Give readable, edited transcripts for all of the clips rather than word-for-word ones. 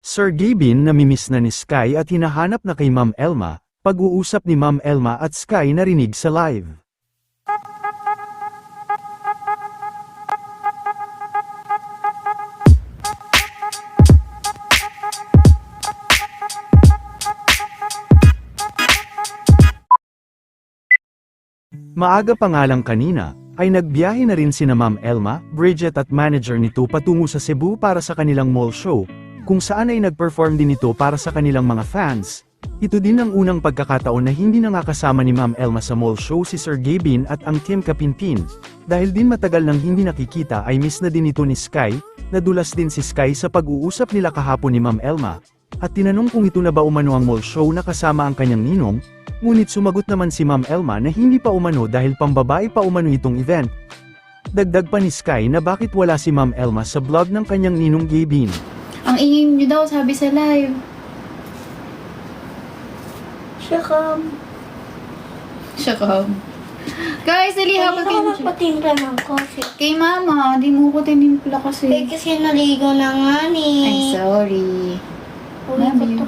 Sir Gavin namimiss na ni Sky at hinahanap na kay Ma'am Elma, pag-uusap ni Ma'am Elma at Sky narinig sa live. Maaga pa nga lang kanina, ay nagbiyahe na rin sina Ma'am Elma, Bridget at manager nito patungo sa Cebu para sa kanilang mall show, kung saan ay nag-perform din ito para sa kanilang mga fans. Ito din ang unang pagkakataon na hindi na nakasama ni Ma'am Elma sa mall show si Sir Gavin at ang Team Kapinpin. Dahil din matagal nang hindi nakikita ay miss na din ito ni Sky, nadulas din si Sky sa pag-uusap nila kahapon ni Ma'am Elma. At tinanong kung ito na ba umano ang mall show na kasama ang kanyang ninong, ngunit sumagot naman si Ma'am Elma na hindi pa umano dahil pambabae pa umano itong event. Dagdag pa ni Sky na bakit wala si Ma'am Elma sa vlog ng kanyang ninong Gavin. Ang ingay niyo daw, sabi sa live. Shakam. Guys, dali habang kayo. Hindi ko magpatimpla ng coffee. Kay mama, di mo ko tinimpla kasi. Kasi naligo na nga ni. I'm sorry. Uwi Love ko you. to.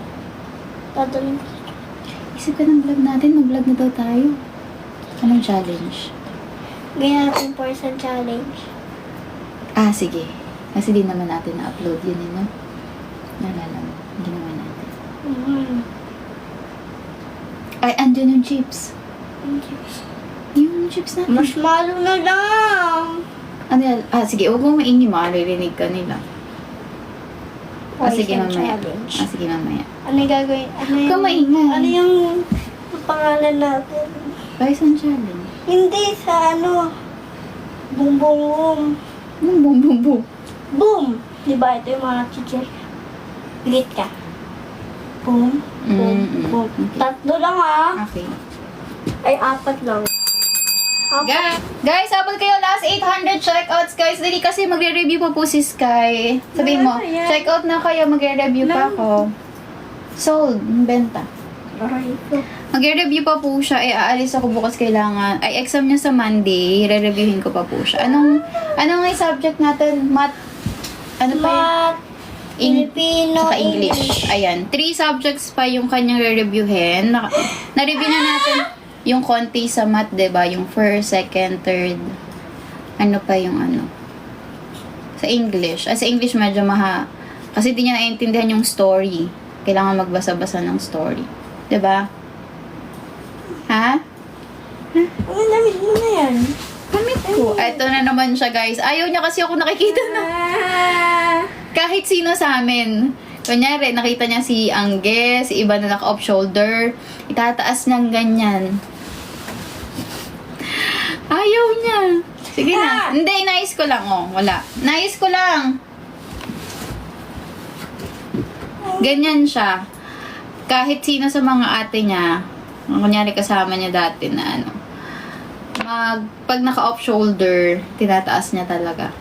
Dadalhin ko. Isip ka ng vlog natin, mag-vlog na daw tayo. Anong challenge? Ganyan natin person challenge. Ah, sige. Kasi di naman natin na-upload yun, no? Nalala mo, ginawa natin. Ay, andyan yung chips. Yung chips natin. Marshmallow na lang. Ano yan? Ah, sige, huwag mong maingay, maririnig ka nila. Ah, sige, Poison mamaya. challenge. Ah, sige, mamaya. Ano yung gagawin? Ano Huwag kang maingay. Ano yung pangalan natin? Bison challenge. Hindi sa ano. Boom boom boom. Boom, boom, boom, boom. Boom! Diba ito yung mga teacher? Pilit ka. Boom, boom, boom. Okay. Tatlo lang ah. Okay. Ay, apat lang. Guys, habang kayo last 800 checkouts, guys, dali kasi magre-review pa po si Sky. Sabihin mo, Ayan. checkout na kayo, magre-review pa ako. Sold, benta. Magre-review pa po siya, aalis ako bukas kailangan. Ay, exam niya sa Monday, re-reviewin ko pa po siya. Anong nga yung subject natin? Math? Ano pa yun? Math, Filipino, Saka English. Ayan, 3 subjects pa yung kanyang re-reviewin. Na-review na natin yung konti sa math, diba? Yung first, second, third. Ano pa yung ano? Sa English. Sa English medyo kasi di niya naiintindihan yung story. Kailangan magbasa-basa ng story. Diba? Ha? Ano damit mo na yan? Kamit ko. Ito na naman siya, guys. Ayaw niya kasi ako nakikita na. Kahit sino sa amin. Kunyari, nakita niya si Angge, si iba na naka-off shoulder. Itataas niyang ganyan. Ayaw niya. Sige na. Hindi, nais ko lang. Oh, wala. Nais ko lang. Ganyan siya. Kahit sino sa mga ate niya, kunyari kasama niya dati na ano, pag naka-off shoulder, tinataas niya talaga.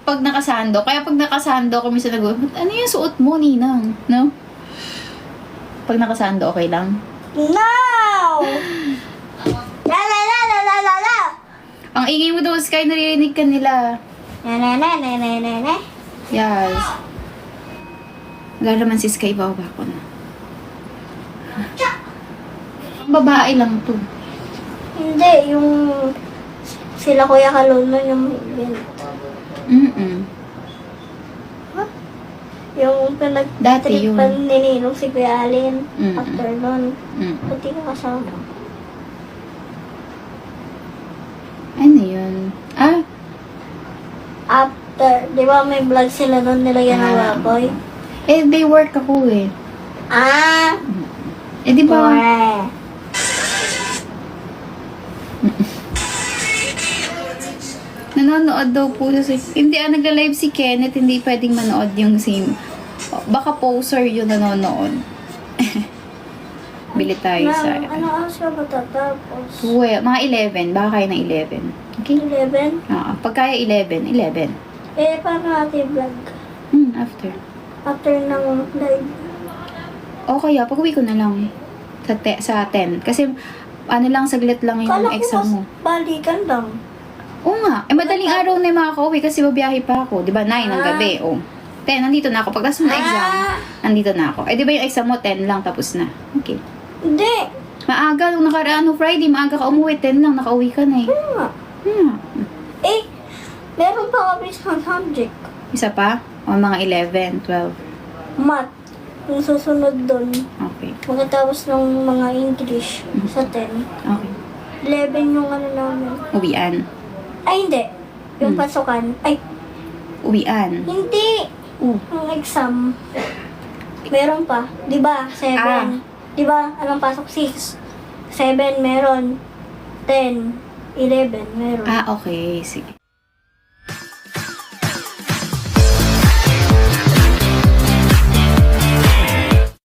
Pag nakasando, kaya pag nakasando, kung minsan ano yung suot mo, Ninang? No? Pag nakasando, okay lang? No! La la la la la la la! Ang ingay mo daw, Sky, naririnig ka nila. Na na na na na na na. Yes. Wala naman si Sky, baba ko na. Babae lang to. Hindi, yung sila Kuya Kaluna yung event. Yung Dati yun. pinag-tripan ni Ninong si Kuya Alin. Mm-mm. After nun, Mm. pati ka kasama. Ano yun? Ah, After, di ba may vlog sila nun nilagyan ng baboy? they work ako eh. Ah! Di ba? Correct. Nanonood daw po siya. Hindi, nagla-live si Kenneth, hindi pwedeng manood yung same. Baka poser yung nanonood. Bili tayo sa... Ano oras ka matatapos? Well, mga 11. Baka kaya ng 11. Okay? 11? Pag kaya 11, 11. Eh, paano natin vlog? After. After ng live? O kaya, pag-uwi ko na lang. Sa 10. Kasi, ano lang, saglit lang yung Kala ko exam mas mo. balikan lang. Oo nga. Madaling araw na yung makaka-uwi kasi babiyahe pa ako. Di ba? 9 ng gabi. Oh. 10, nandito na ako. Pagkas mo na exam, nandito na ako. Eh, di ba yung exam mo, 10 lang, tapos na. Okay. Hindi. Maaga, nung nakaraan, Friday, maaga ka umuwi, 10 lang, nakauwi ka na eh. Ano nga? Eh, meron pa kami sa subject. Isa pa? O mga 11, 12. Math. Yung susunod doon. Okay. Pagkatapos ng mga English sa 10. Okay. 11 yung ano namin. Uwian. Ay, hindi. Yung pasukan. Ay, Uwian. hindi. Yung exam. Meron pa. Di ba? 7. Di ba? Anong pasok? 6. 7 meron. 10. 11 meron. Okay. Sige.